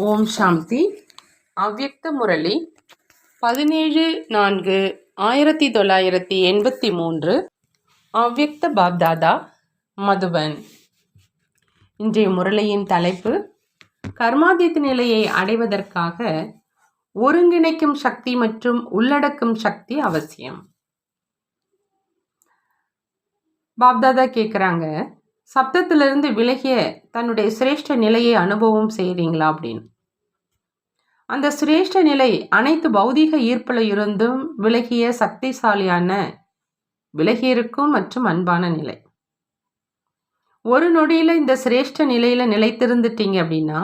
ஓம் சாந்தி. அவ்யக்த முரளி 17/4/1983. அவ்யக்த பாப்தாதா, மதுபன். இன்றைய முரளியின் தலைப்பு, கர்மாதீத நிலையை அடைவதற்காக ஒருங்கிணைக்கும் சக்தி மற்றும் உள்ளடக்கும் சக்தி அவசியம். பாப்தாதா கேட்குறாங்க, சப்தத்திலிருந்து விலகிய தன்னுடைய சிரேஷ்ட நிலையை அனுபவம் செய்கிறீங்களா அப்படின்னு. அந்த சிரேஷ்ட நிலை அனைத்து பௌதீக ஈர்ப்பில் இருந்தும் விலகிய சக்திசாலியான விலகியிருக்கும் மற்றும் அன்பான நிலை. ஒரு நொடியில் இந்த சிரேஷ்ட நிலையில் நிலைத்திருந்துட்டீங்க அப்படின்னா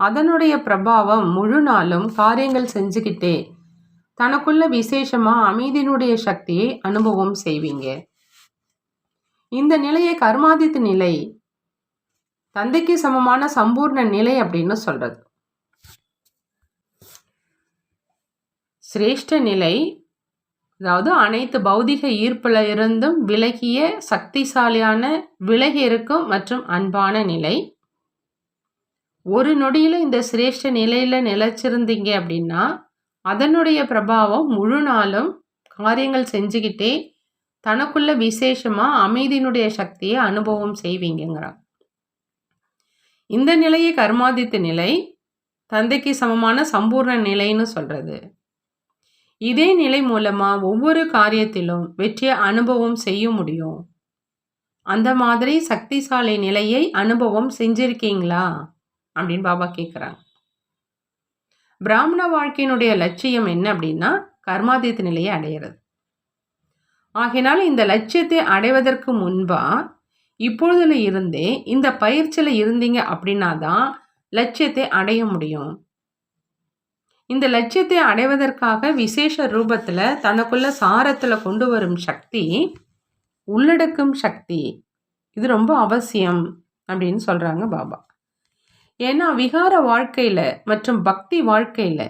அதனுடைய பிரபாவம் முழு நாளும் காரியங்கள் செஞ்சுக்கிட்டே தனக்குள்ள விசேஷமாக அமைதியினுடைய சக்தியை அனுபவம் செய்வீங்க. இந்த நிலையை கர்மாதித்த நிலை, தந்தைக்கு சமமான சம்பூர்ண நிலை அப்படின்னு சொல்றது. சிரேஷ்ட நிலை, அதாவது அனைத்து பௌதிக ஈர்ப்புல இருந்தும் விலகிய சக்திசாலியான விலகி இருக்கும் மற்றும் அன்பான நிலை. ஒரு நொடியில் இந்த சிரேஷ்ட நிலையில நிலைச்சிருந்தீங்க அப்படின்னா அதனுடைய பிரபாவம் முழு நாளும் காரியங்கள் செஞ்சுக்கிட்டே தனக்குள்ள விசேஷமா அமைதியினுடைய சக்தியை அனுபவம் செய்வீங்கிறாங்க. இந்த நிலையை கர்மாதித்த நிலை, தந்தைக்கு சமமான சம்பூர்ண நிலைன்னு சொல்றது. இதே நிலை மூலமா ஒவ்வொரு காரியத்திலும் வெற்றியை அனுபவம் செய்ய முடியும். அந்த மாதிரி சக்திசாலி நிலையை அனுபவம் செஞ்சிருக்கீங்களா அப்படின்னு பாபா கேட்குறாங்க. பிராமண வாழ்க்கையினுடைய லட்சியம் என்ன அப்படின்னா கர்மாதீத நிலையை அடையிறது. ஆகையினால இந்த லட்சியத்தை அடைவதற்கு முன்பா இப்பொழுதுல இருந்தே இந்த பயிற்சியில் இருந்தீங்க அப்படின்னா தான் லட்சியத்தை அடைய முடியும். இந்த லட்சியத்தை அடைவதற்காக விசேஷ ரூபத்தில் தனக்குள்ள சாரத்தில் கொண்டு வரும் சக்தி, உள்ளடக்கும் சக்தி, இது ரொம்ப அவசியம் அப்படின்னு சொல்கிறாங்க பாபா. ஏன்னா விகார வாழ்க்கையில் மற்றும் பக்தி வாழ்க்கையில்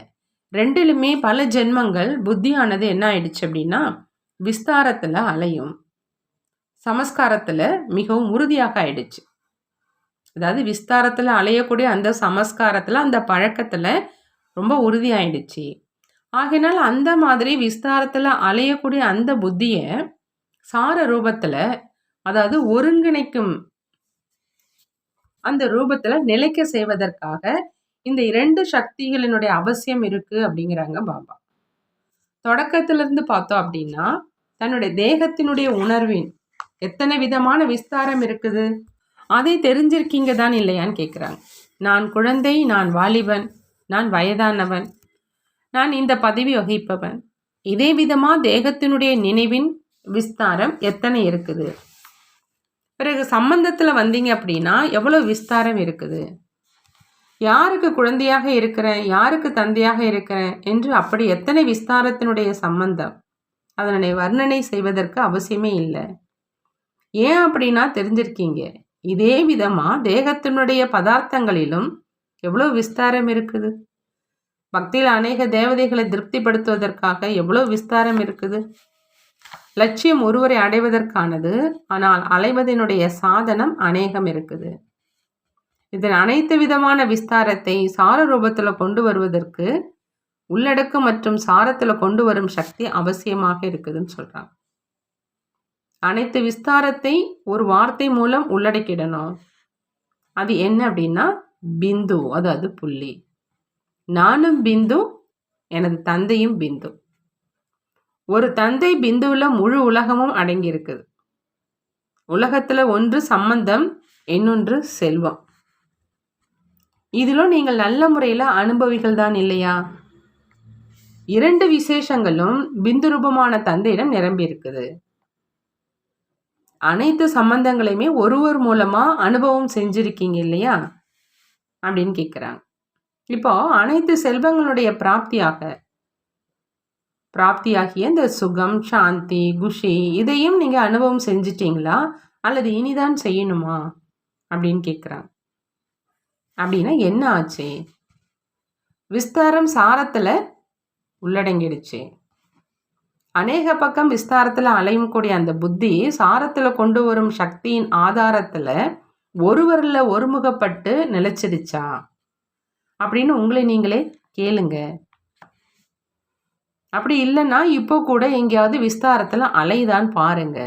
ரெண்டிலுமே பல ஜென்மங்கள் புத்தியானது என்ன ஆயிடுச்சு அப்படின்னா விஸ்தாரத்தில் அலையும், சமஸ்காரத்தில் மிகவும் உறுதியாக ஆயிடுச்சு. அதாவது விஸ்தாரத்தில் அலையக்கூடிய அந்த சமஸ்காரத்தில், அந்த பழக்கத்தில் ரொம்ப உறுதியாயிடுச்சு. ஆகையினால் அந்த மாதிரி விஸ்தாரத்தில் அலையக்கூடிய அந்த புத்தியை சார ரூபத்தில், அதாவது ஒருங்கிணைக்கும் அந்த ரூபத்தில் நிலைக்க செய்வதற்காக இந்த இரண்டு சக்திகளினுடைய அவசியம் இருக்கு அப்படிங்கிறாங்க பாபா. தொடக்கத்திலிருந்து பார்த்தோம் அப்படின்னா தன்னுடைய தேகத்தினுடைய உணர்வின் எத்தனை விதமான விஸ்தாரம் இருக்குது அதை தெரிஞ்சிருக்கீங்க தான் இல்லையான்னு கேட்குறாங்க. நான் குழந்தை, நான் வாலிபன், நான் வயதானவன், நான் இந்த பதவி வகிப்பவன். இதே விதமாக தேகத்தினுடைய நினைவின் விஸ்தாரம் எத்தனை இருக்குது. பிறகு சம்பந்தத்தில் வந்தீங்க அப்படின்னா எவ்வளோ விஸ்தாரம் இருக்குது. யாருக்கு குழந்தையாக இருக்கிறேன், யாருக்கு தந்தையாக இருக்கிறேன் என்று அப்படி எத்தனை விஸ்தாரத்தினுடைய சம்பந்தம், அதனுடைய வர்ணனை செய்வதற்கு அவசியமே இல்லை. ஏன் அப்படின்னா தெரிஞ்சிருக்கீங்க. இதே விதமாக தேகத்தினுடைய பதார்த்தங்களிலும் எவ்வளோ விஸ்தாரம் இருக்குது. பக்தியில் அநேக தேவதைகளை திருப்திப்படுத்துவதற்காக எவ்வளோ விஸ்தாரம் இருக்குது. லட்சியம் ஒருவரை அடைவதற்கானது, ஆனால் அலைவதனுடைய சாதனம் அநேகம் இருக்குது. இதன் அனைத்து விதமான விஸ்தாரத்தை சார ரூபத்தில் கொண்டு வருவதற்கு உள்ளடக்கு மற்றும் சாரத்தில் கொண்டு வரும் சக்தி அவசியமாக இருக்குதுன்னு சொல்கிறாங்க. அனைத்து விஸ்தாரத்தை ஒரு வார்த்தை மூலம் உள்ளடக்கிடணும். அது என்ன அப்படின்னா பிந்து, அதாவது புள்ளி. நானும் பிந்து, எனது தந்தையும் பிந்து. ஒரு தந்தை பிந்துவில் முழு உலகமும் அடங்கி இருக்குது. உலகத்தில் ஒன்று சம்பந்தம், இன்னொன்று செல்வம். இதிலும் நீங்கள் நல்ல முறையில் அனுபவிகள் தான் இல்லையா? இரண்டு விசேஷங்களும் பிந்து ரூபமான தந்தையிடம் நிரம்பி இருக்குது. அனைத்து சம்பந்தங்களையுமே ஒருவர் மூலமா அனுபவம் செஞ்சிருக்கீங்க இல்லையா அப்படின்னு கேட்குறாங்க. இப்போ அனைத்து செல்வங்களுடைய பிராப்தியாகிய இந்த சுகம், சாந்தி, குஷி இதையும் நீங்க அனுபவம் செஞ்சிட்டீங்களா அல்லது இனிதான் செய்யணுமா அப்படின்னு கேட்குறாங்க. அப்படின்னா என்ன ஆச்சு? விஸ்தாரம் சாரத்தில் உள்ளடங்கிடுச்சு. அநேக பக்கம் விஸ்தாரத்தில் அலையும் கூடிய அந்த புத்தி சாரத்தில் கொண்டு வரும் சக்தியின் ஆதாரத்தில் ஒருவரில் ஒருமுகப்பட்டு நிலைச்சிடுச்சா அப்படின்னு உங்களை நீங்களே கேளுங்க. அப்படி இல்லைன்னா இப்போ கூட எங்கேயாவது விஸ்தாரத்தில் அலைதான் பாருங்க.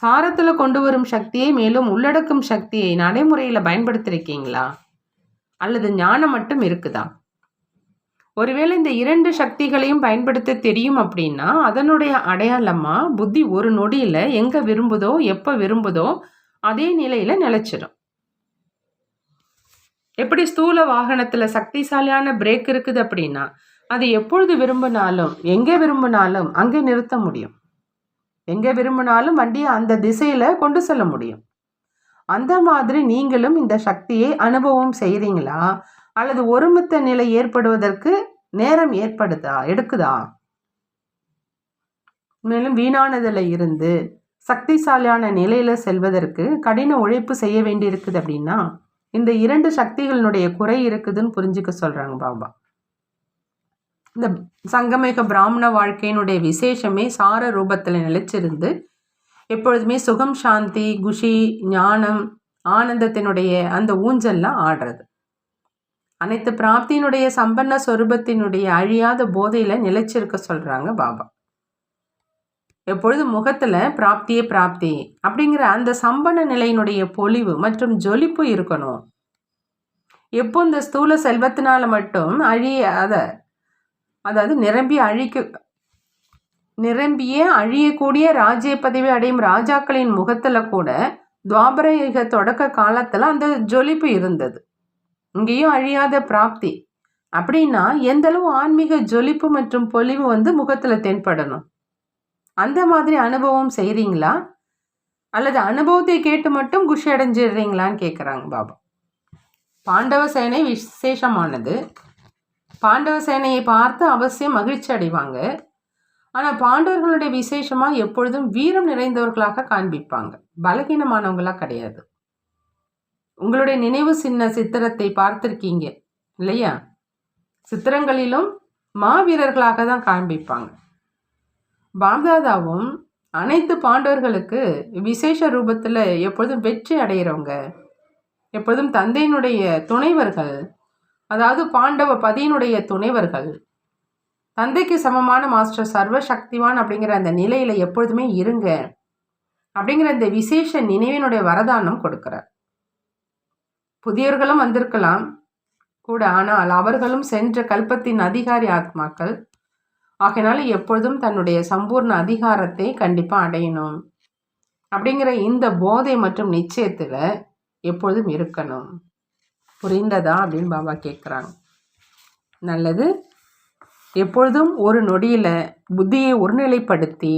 சாரத்தில் கொண்டு வரும் சக்தியை மேலும் உள்ளடக்கும் சக்தியை நடைமுறையில் பயன்படுத்திருக்கீங்களா? அல்லது ஞானம் மட்டும் இருக்குதா? ஒருவேளை இந்த 2 சக்திகளையும் பயன்படுத்த தெரியும் அப்படின்னா அதனுடைய அடையாளமா புத்தி ஒரு நொடியில் எங்கே விரும்புதோ எப்போ விரும்புதோ அதே நிலையில் நிலைச்சிடும். எப்படி ஸ்தூல வாகனத்தில் சக்திசாலியான பிரேக் இருக்குது அப்படின்னா அது எப்பொழுது விரும்பினாலும் எங்கே விரும்பினாலும் அங்கே நிறுத்த முடியும். எங்கே விரும்பினாலும் வண்டியை அந்த திசையில் கொண்டு செல்ல முடியும். அந்த மாதிரி நீங்களும் இந்த சக்தியை அனுபவம் செய்கிறீங்களா? அல்லது ஒருமித்த நிலை ஏற்படுவதற்கு நேரம் எடுக்குதா? மேலும் வீணானதில் இருந்து சக்திசாலியான நிலையில் செல்வதற்கு கடின உழைப்பு செய்ய வேண்டியிருக்குது அப்படின்னா இந்த 2 சக்திகளினுடைய குறை இருக்குதுன்னு புரிஞ்சுக்க சொல்கிறாங்க பாபா. இந்த சங்கமேக பிராமண வாழ்க்கையினுடைய விசேஷமே சார ரூபத்தில் நிலைச்சிருந்து எப்பொழுதுமே சுகம், சாந்தி, குஷி, ஞானம், ஆனந்தத்தினுடைய அந்த ஊஞ்சல்லாம் ஆடுறது. அனைத்து பிராப்தியினுடைய சம்பன்ன சொரூபத்தினுடைய அழியாத போதையில் நிலைச்சிருக்க சொல்கிறாங்க பாபா. எப்பொழுது முகத்தில் பிராப்தியே பிராப்தி அப்படிங்கிற அந்த சம்பன்ன நிலையினுடைய பொலிவு மற்றும் ஜொலிப்பு இருக்கணும். எப்போ இந்த ஸ்தூல செல்வத்தினால மட்டும் அதாவது நிரம்பிய அழியக்கூடிய ராஜ்ய பதவி அடையும் ராஜாக்களின் முகத்தில் கூட துவாபர யுக தொடக்க காலத்தில் அந்த ஜொலிப்பு இருந்தது. இங்கேயும் அழியாத பிராப்தி அப்படின்னா எந்தளவு ஆன்மீக ஜொலிப்பு மற்றும் பொலிவு முகத்தில் தென்படணும். அந்த மாதிரி அனுபவம் செய்கிறீங்களா? அல்லது அனுபவத்தை கேட்டு மட்டும் குஷி அடைஞ்சிடுறீங்களான்னு கேட்குறாங்க பாபா. பாண்டவ சேனை விசேஷமானது. பாண்டவ சேனையை பார்த்து அவசியம் மகிழ்ச்சி அடைவாங்க. ஆனால் பாண்டவர்களுடைய விசேஷமாக எப்பொழுதும் வீரம் நிறைந்தவர்களாக காண்பிப்பாங்க, பலகீனமானவங்களாக கிடையாது. உங்களுடைய நினைவு சித்திரத்தை பார்த்துருக்கீங்க இல்லையா? சித்திரங்களிலும் மாவீரர்களாக தான் காண்பிப்பாங்க. பாப்தாதாவும் அனைத்து பாண்டவர்களுக்கு விசேஷ ரூபத்தில் எப்பொழுதும் வெற்றி அடைகிறவங்க, எப்பொழுதும் தந்தையினுடைய துணைவர்கள், அதாவது பாண்டவ பதியினுடைய துணைவர்கள், தந்தைக்கு சமமான மாஸ்டர் சர்வசக்திவான் அப்படிங்கிற அந்த நிலையில் எப்பொழுதுமே இருங்க அப்படிங்கிற இந்த விசேஷ நினைவினுடைய வரதானம் கொடுக்கிறார். புதியவர்களும் வந்திருக்கலாம் கூட, ஆனால் அவர்களும் சென்ற கல்பத்தின் அதிகாரி ஆத்மாக்கள். ஆகையினால எப்பொழுதும் தன்னுடைய சம்பூர்ண அதிகாரத்தை கண்டிப்பாக அடையணும் அப்படிங்கிற இந்த போதை மற்றும் நிச்சயத்தில் எப்பொழுதும் இருக்கணும். புரிந்ததா அப்படின்னு பாபா கேட்குறாங்க. நல்லது. எப்பொழுதும் ஒரு நொடியில் புத்தியை ஒருநிலைப்படுத்தி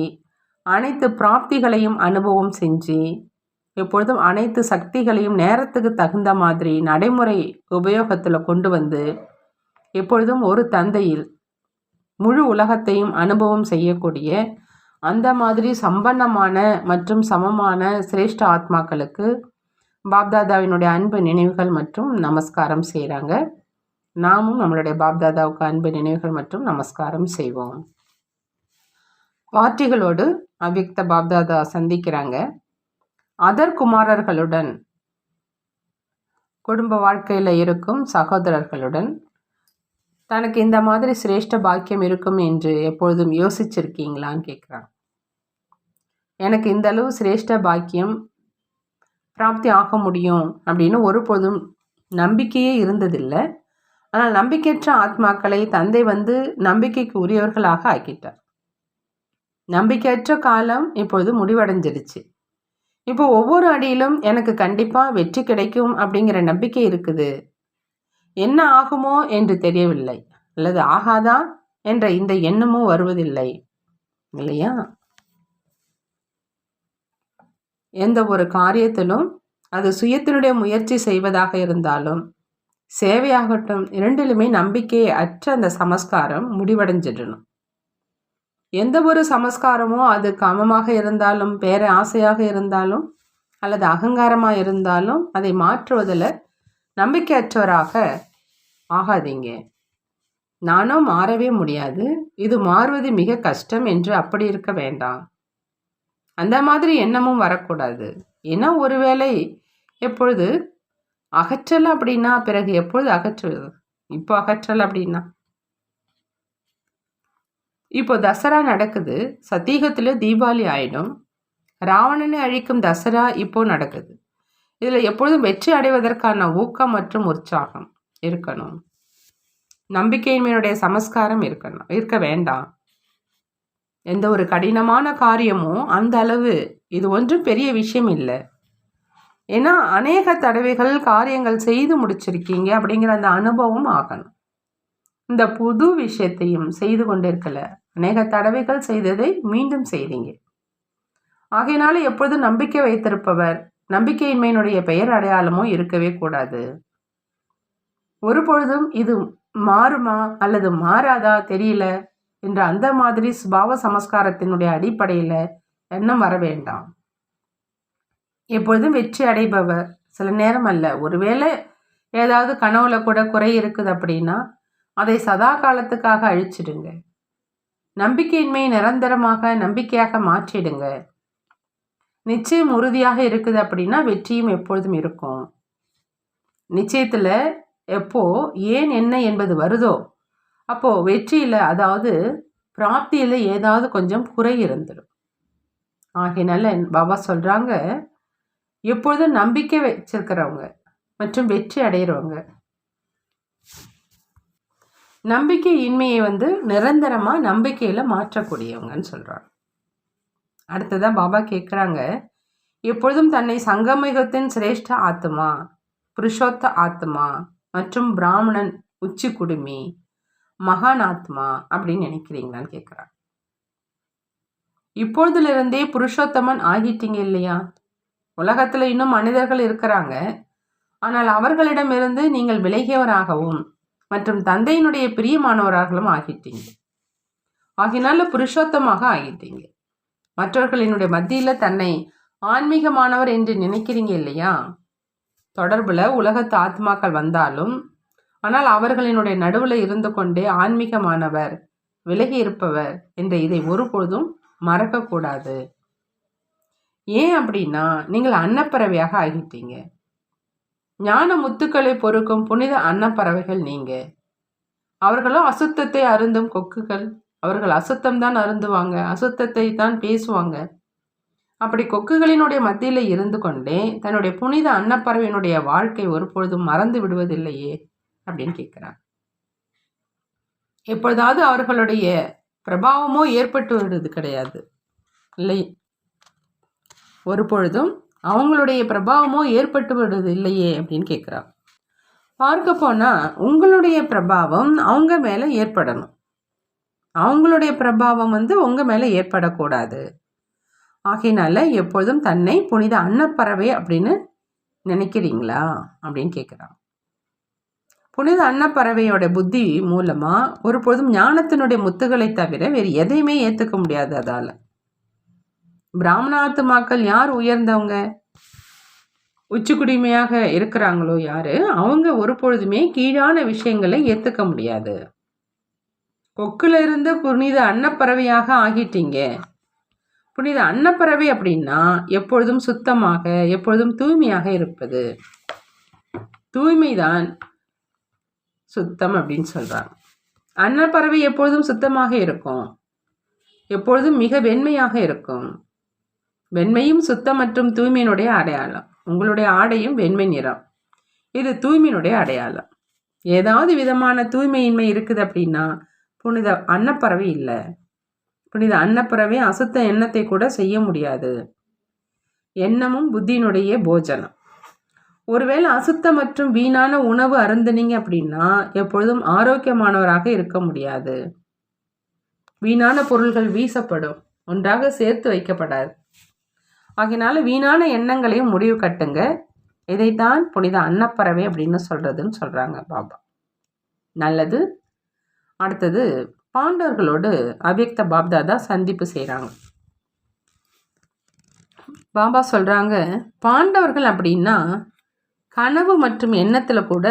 அனைத்து பிராப்திகளையும் அனுபவம் செஞ்சு எப்பொழுதும் அனைத்து சக்திகளையும் நேரத்துக்கு தகுந்த மாதிரி நடைமுறை உபயோகத்தில் கொண்டு வந்து எப்பொழுதும் ஒரு தந்தையில் முழு உலகத்தையும் அனுபவம் செய்யக்கூடிய அந்த மாதிரி சம்பன்னமான மற்றும் சமமான சிரேஷ்ட ஆத்மாக்களுக்கு பாப்தாதாவினுடைய அன்பு நினைவுகள் மற்றும் நமஸ்காரம் செய்கிறாங்க. நாமும் நம்மளுடைய பாப்தாதாவுக்கு அன்பு நினைவுகள் மற்றும் நமஸ்காரம் செய்வோம். பார்ட்டிகளோடு அவ்யக்த பாப்தாதா சந்திக்கிறாங்க. அதர் குமாரர்களுடன், குடும்ப வாழ்க்கையில் இருக்கும் சகோதரர்களுடன் தனக்கு இந்த மாதிரி சிரேஷ்ட பாக்கியம் இருக்கும் என்று எப்பொழுதும் யோசிச்சிருக்கீங்களான்னு கேட்குறாங்க. எனக்கு இந்த அளவு சிரேஷ்ட பாக்கியம் பிராப்தி ஆக முடியும் அப்படின்னு ஒருபோதும் நம்பிக்கையே இருந்ததில்லை. ஆனால் நம்பிக்கையற்ற ஆத்மாக்களை தந்தை நம்பிக்கைக்கு உரியவர்களாக ஆக்கிட்டார். நம்பிக்கையற்ற காலம் இப்பொழுது முடிவடைஞ்சிருச்சு. இப்போ ஒவ்வொரு அடியிலும் எனக்கு கண்டிப்பாக வெற்றி கிடைக்கும் அப்படிங்கிற நம்பிக்கை இருக்குது. என்ன ஆகுமோ என்று தெரியவில்லை, அல்லது ஆகாதா என்ற இந்த எண்ணமும் வருவதில்லை இல்லையா? எந்த ஒரு காரியத்திலும் அது சுயத்தினுடைய முயற்சி செய்வதாக இருந்தாலும் சேவையாகட்டும், இரண்டிலுமே நம்பிக்கையை அற்ற அந்த சமஸ்காரம் முடிவடைஞ்சிடணும். எந்த ஒரு சமஸ்காரமோ அது காமமாக இருந்தாலும், பேர ஆசையாக இருந்தாலும், அல்லது அகங்காரமாக இருந்தாலும் அதை மாற்றுவதில் நம்பிக்கையற்றவராக ஆகாதீங்க. நானும் மாறவே முடியாது, இது மாறுவது மிக கஷ்டம் என்று அப்படி இருக்க வேண்டாம். அந்த மாதிரி எண்ணமும் வரக்கூடாது. ஏன்னா ஒருவேளை எப்பொழுது அகற்றல் அப்படின்னா பிறகு எப்பொழுது அகற்றுவது? இப்போ அகற்றல் அப்படின்னா இப்போ தசரா நடக்குது, சத்தியுகத்துல தீபாவளி ஆயிடும். ராவணனை அழிக்கும் தசரா இப்போ நடக்குது. இதுல எப்பொழுதும் வெற்றி அடைவதற்கான ஊக்கம் மற்றும் உற்சாகம் இருக்கணும். நம்பிக்கையின்மையுடைய சமஸ்காரம் இருக்க வேண்டாம். எந்த ஒரு கடினமான காரியமும் அந்த அளவு இது ஒன்றும் பெரிய விஷயம் இல்லை. ஏன்னா அநேக தடவைகள் காரியங்கள் செய்து முடிச்சிருக்கீங்க அப்படிங்கிற அந்த அனுபவம் ஆகணும். இந்த புது விஷயத்தையும் செய்து கொண்டிருக்கல, அநேக தடவைகள் செய்ததை மீண்டும் செய்தீங்க. ஆகையினால எப்பொழுதும் நம்பிக்கை வைத்திருப்பவர் நம்பிக்கையின்மையினுடைய பெயர் அடையாளமோ இருக்கவே கூடாது. ஒரு பொழுதும் இது மாறுமா அல்லது மாறாதா தெரியல என்ற அந்த மாதிரி சுபாவ சமஸ்காரத்தினுடைய அடிப்படையில எண்ணம் வர வேண்டாம். எப்பொழுதும் வெற்றி அடைபவர் சில நேரம் அல்ல, ஒருவேளை ஏதாவது கனவுல கூட குறை இருக்குது அப்படின்னா அதை சதா காலத்துக்காக அழிச்சிடுங்க. நம்பிக்கையின்மையை நிரந்தரமாக நம்பிக்கையாக மாற்றிடுங்க. நிச்சயம் உறுதியாக இருக்குது அப்படின்னா வெற்றியும் எப்பொழுதும் இருக்கும். நிச்சயத்துல எப்போ ஏன் என்ன என்பது வருதோ அப்போ வெற்றியில, அதாவது பிராப்தியில ஏதாவது கொஞ்சம் குறை இருந்துடும். ஆகையினால பாபா சொல்றாங்க, எப்பொழுதும் நம்பிக்கை வச்சிருக்கிறவங்க மற்றும் வெற்றி அடைகிறவங்க நம்பிக்கை இன்மையை நிரந்தரமா நம்பிக்கையில மாற்றக்கூடியவங்கன்னு சொல்றாங்க. அடுத்ததான் பாபா கேட்குறாங்க, எப்பொழுதும் தன்னை சங்கமிகத்தின் சிரேஷ்ட ஆத்மா, புருஷோத்த ஆத்மா மற்றும் பிராமணன் உச்சி குடுமி மகான் ஆத்மா அப்படின்னு நினைக்கிறீங்களான்னு கேட்குறாங்க. இப்பொழுதுலேருந்தே புருஷோத்தமன் ஆகிட்டீங்க இல்லையா? உலகத்துல இன்னும் மனிதர்கள் இருக்கிறாங்க, ஆனால் அவர்களிடமிருந்து நீங்கள் விலகியவராகவும் மற்றும் தந்தையினுடைய பிரியமானவராகவும் ஆகிட்டீங்க. ஆகினால புருஷோத்தமாக ஆகிட்டீங்க. மற்றவர்களினுடைய மத்தியில தன்னை ஆன்மீகமானவர் என்று நினைக்கிறீங்க இல்லையா? தொடர்புல உலகத்து ஆத்மாக்கள் வந்தாலும் ஆனால் அவர்களினுடைய நடுவில் இருந்து கொண்டே ஆன்மீகமானவர், விலகி இருப்பவர் என்ற இதை ஒருபொழுதும் மறக்கக்கூடாது. ஏன் அப்படின்னா நீங்கள் அன்னப்பறவையாக ஆகிட்டீங்க. ஞான முத்துக்களை பொறுக்கும் புனித அன்னப்பறவைகள் நீங்க. அவர்களும் அசுத்தத்தை அருந்தும் கொக்குகள். அவர்கள் அசுத்தம் தான் அருந்துவாங்க, அசுத்தத்தை தான் பேசுவாங்க. அப்படி கொக்குகளினுடைய மத்தியில இருந்து கொண்டே தன்னுடைய புனித அன்னப்பறவையினுடைய வாழ்க்கை ஒருபொழுதும் மறந்து விடுவதில்லையே அப்படின்னு கேட்கிறாங்க. எப்பொழுதாவது அவர்களுடைய பிரபாவமோ ஏற்பட்டு விடுறது கிடையாது இல்லை, ஒரு பொழுதும் அவங்களுடைய பிரபாவமோ ஏற்பட்டு விடுறது இல்லையே அப்படின்னு கேட்குறாங்க. பார்க்க போனா உங்களுடைய பிரபாவம் அவங்க மேல ஏற்படணும், அவங்களுடைய பிரபாவம் உங்க மேல ஏற்படக்கூடாது. ஆகையினால எப்பொழுதும் தன்னை புனித அன்னப்பறவை அப்படின்னு நினைக்கிறீங்களா அப்படின்னு கேட்குறாங்க. புனித அன்னப்பறவையோட புத்தி மூலமா ஒருபொழுதும் ஞானத்தினுடைய முத்துகளை தவிர வேறு எதையுமே ஏற்றுக்க முடியாது. அதால பிராமணாத்மாக்கள் யார் உயர்ந்தவங்க? உச்சிக்குடிமையாக இருக்கிறாங்களோ யாரு, அவங்க ஒரு பொழுதுமே கீழான விஷயங்களை ஏற்றுக்க முடியாது. கொக்குல இருந்து புனித அன்னப்பறவையாக ஆகிட்டீங்க. புனித அன்னப்பறவை அப்படின்னா எப்பொழுதும் சுத்தமாக, எப்பொழுதும் தூய்மையாக இருப்பது. தூய்மைதான் சுத்தம் அப்படின்னு சொல்றாங்க. அன்னப்பறவை எப்பொழுதும் சுத்தமாக இருக்கும், எப்பொழுதும் மிக வெண்மையாக இருக்கும். வெண்மையும் சுத்தம் மற்றும் தூய்மையினுடைய அடையாளம். உங்களுடைய ஆடையும் வெண்மை நிறம், இது தூய்மையினுடைய அடையாளம். ஏதாவது விதமான தூய்மையின்மை இருக்குது அப்படின்னா புனித அன்னப்பறவை இல்லை. புனித அன்னப்பறவை அசுத்த எண்ணத்தை கூட செய்ய முடியாது. எண்ணமும் புத்தியினுடைய போஜனம். ஒருவேளை அசுத்த மற்றும் வீணான உணவு அருந்தினீங்க அப்படின்னா எப்பொழுதும் ஆரோக்கியமானவராக இருக்க முடியாது. வீணான பொருள்கள் வீசப்படும், ஒன்றாக சேர்த்து வைக்கப்படாது. ஆகினால வீணான எண்ணங்களையும் முடிவு கட்டுங்க. இதைத்தான் புனித அன்னப்பறவை அப்படின்னு சொல்றதுன்னு சொல்றாங்க பாபா. நல்லது. அடுத்தது பாண்டவர்களோடு அவ்யக்த பாப்தாதா சந்திப்பு செய்கிறாங்க. பாபா சொல்றாங்க, பாண்டவர்கள் அப்படின்னா கனவு மற்றும் எண்ணத்தில் கூட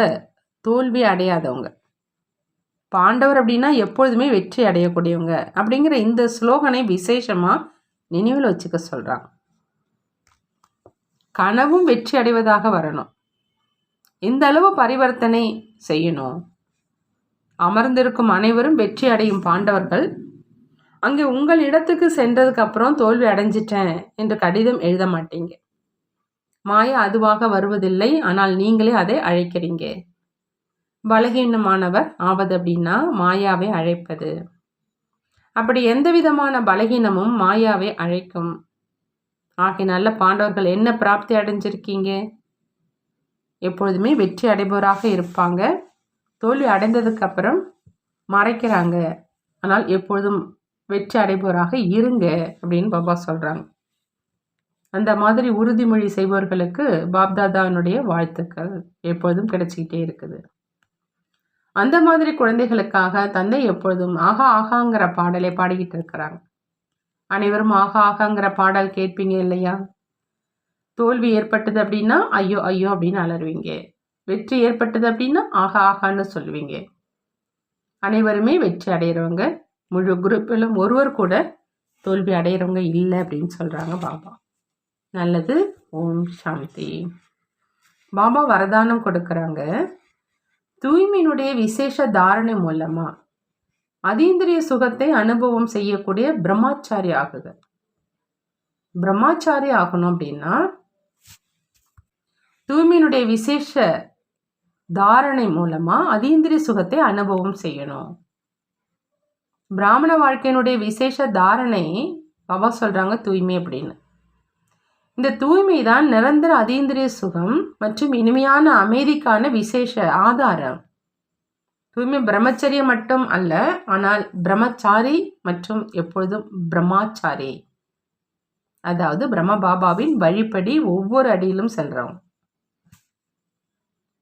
தோல்வி அடையாதவங்க. பாண்டவர் அப்படின்னா எப்பொழுதுமே வெற்றி அடையக்கூடியவங்க அப்படிங்கிற இந்த ஸ்லோகனை விசேஷமாக நினைவில் வச்சுக்க சொல்கிறாங்க. கனவும் வெற்றி அடைவதாக வரணும், இந்த அளவு பரிவர்த்தனை செய்யணும். அமர்ந்திருக்கும் அனைவரும் வெற்றி அடையும் பாண்டவர்கள் அங்கே உங்கள் இடத்துக்கு சென்றதுக்கு அப்புறம் தோல்வி அடைஞ்சிட்டேன் என்று கடிதம் எழுத மாட்டீங்க. மாயா அதுவாக வருவதில்லை, ஆனால் நீங்களே அதை அழைக்கிறீங்க. பலகீனமானவர் ஆவது அப்படின்னா மாயாவை அழைப்பது. அப்படி எந்த விதமான பலகீனமும் மாயாவை அழைக்கும். ஆகையினால பாண்டவர்கள் என்ன பிராப்தி அடைஞ்சிருக்கீங்க? எப்பொழுதுமே வெற்றி அடைபவராக இருப்பாங்க. தோல்வி அடைந்ததுக்கு அப்புறம் மறைக்கிறாங்க, ஆனால் எப்பொழுதும் வெற்றி அடைபவராக இருங்க அப்படின்னு பாபா சொல்கிறாங்க. அந்த மாதிரி உறுதிமொழி செய்பவர்களுக்கு பாப்தாதாவினுடைய வாழ்த்துக்கள் எப்பொழுதும் கிடைச்சிக்கிட்டே இருக்குது. அந்த மாதிரி குழந்தைகளுக்காக தந்தை எப்பொழுதும் ஆகா ஆகாங்கிற பாடலை பாடிக்கிட்டு இருக்கிறாங்க. அனைவரும் ஆகா ஆகாங்கிற பாடல் கேட்பீங்க இல்லையா? தோல்வி ஏற்பட்டது அப்படின்னா ஐயோ ஐயோ அப்படின்னு அலறுவீங்க. வெற்றி ஏற்பட்டது அப்படின்னா ஆகா ஆகான்னு சொல்லுவீங்க. அனைவருமே வெற்றி அடைகிறவங்க. முழு குரூப்பிலும் ஒருவர் கூட தோல்வி அடைகிறவங்க இல்லை அப்படின்னு சொல்கிறாங்க பாபா. நல்லது. ஓம் சாந்தி. பாபா வரதானம் கொடுக்குறாங்க. தூய்மையினுடைய விசேஷ தாரணை மூலமா அதீந்திரிய சுகத்தை அனுபவம் செய்யக்கூடிய பிரம்மாச்சாரி ஆகுது. பிரம்மாச்சாரி ஆகணும் அப்படின்னா தூய்மையினுடைய விசேஷ தாரணை மூலமா அதீந்திரிய சுகத்தை அனுபவம் செய்யணும். பிராமண வாழ்க்கையினுடைய விசேஷ தாரணை பாபா சொல்றாங்க தூய்மை அப்படின்னு. இந்த தூய்மை தான் நிரந்தர அதீந்திரிய சுகம் மற்றும் இனிமையான அமைதிக்கான விசேஷ ஆதாரம். தூய்மை பிரம்மச்சரியம் மட்டும் அல்ல, ஆனால் பிரம்மச்சாரி மற்றும் எப்பொழுதும் பிரம்மாச்சாரி, அதாவது பிரம்ம பாபாவின் வழிப்படி ஒவ்வொரு அடியிலும் செல்றோம்.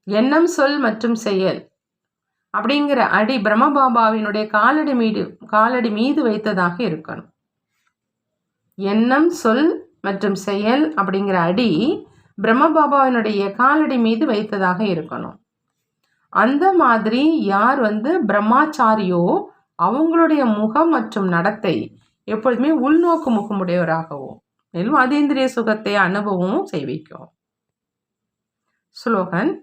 எண்ணம், சொல் மற்றும் செயல் அப்படிங்கிற அடி பிரம்ம பாபாவினுடைய காலடி மீது வைத்ததாக இருக்கணும். எண்ணம், சொல் மற்றும் செயல் அப்படிங்கிற அடி பிரம்ம பாபாவினுடைய காலடி மீது வைத்ததாக இருக்கணும். அந்த மாதிரி யார் பிரம்மாச்சாரியோ அவங்களுடைய முகம் மற்றும் நடத்தை எப்பொழுதுமே உள்நோக்கு முகமுடையவராகவும் மேலும் அதீந்திரிய சுகத்தை அனுபவமும் செய்விக்கும். ஸ்லோகன்.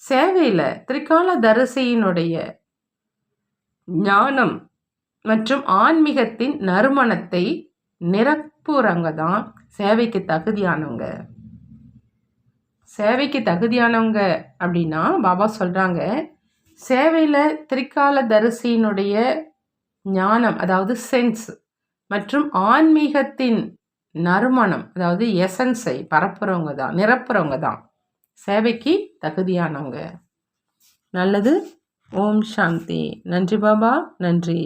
சேவையில திரிகால தரிசியினுடைய ஞானம் மற்றும் ஆன்மீகத்தின் நறுமணத்தை நிரப்புறவங்க தான் சேவைக்கு தகுதியானவங்க. சேவைக்கு தகுதியானவங்க அப்படின்னா பாபா சொல்றாங்க, சேவையில திரிகால தரிசியினுடைய ஞானம் அதாவது சென்ஸ் மற்றும் ஆன்மீகத்தின் நறுமணம் அதாவது எசன்ஸை பரப்புறவங்க தான், நிரப்புறவங்க தான் சேவைக்கு தகுதியானவங்க. நல்லது. ஓம் சாந்தி. நன்றி பாபா. நன்றி.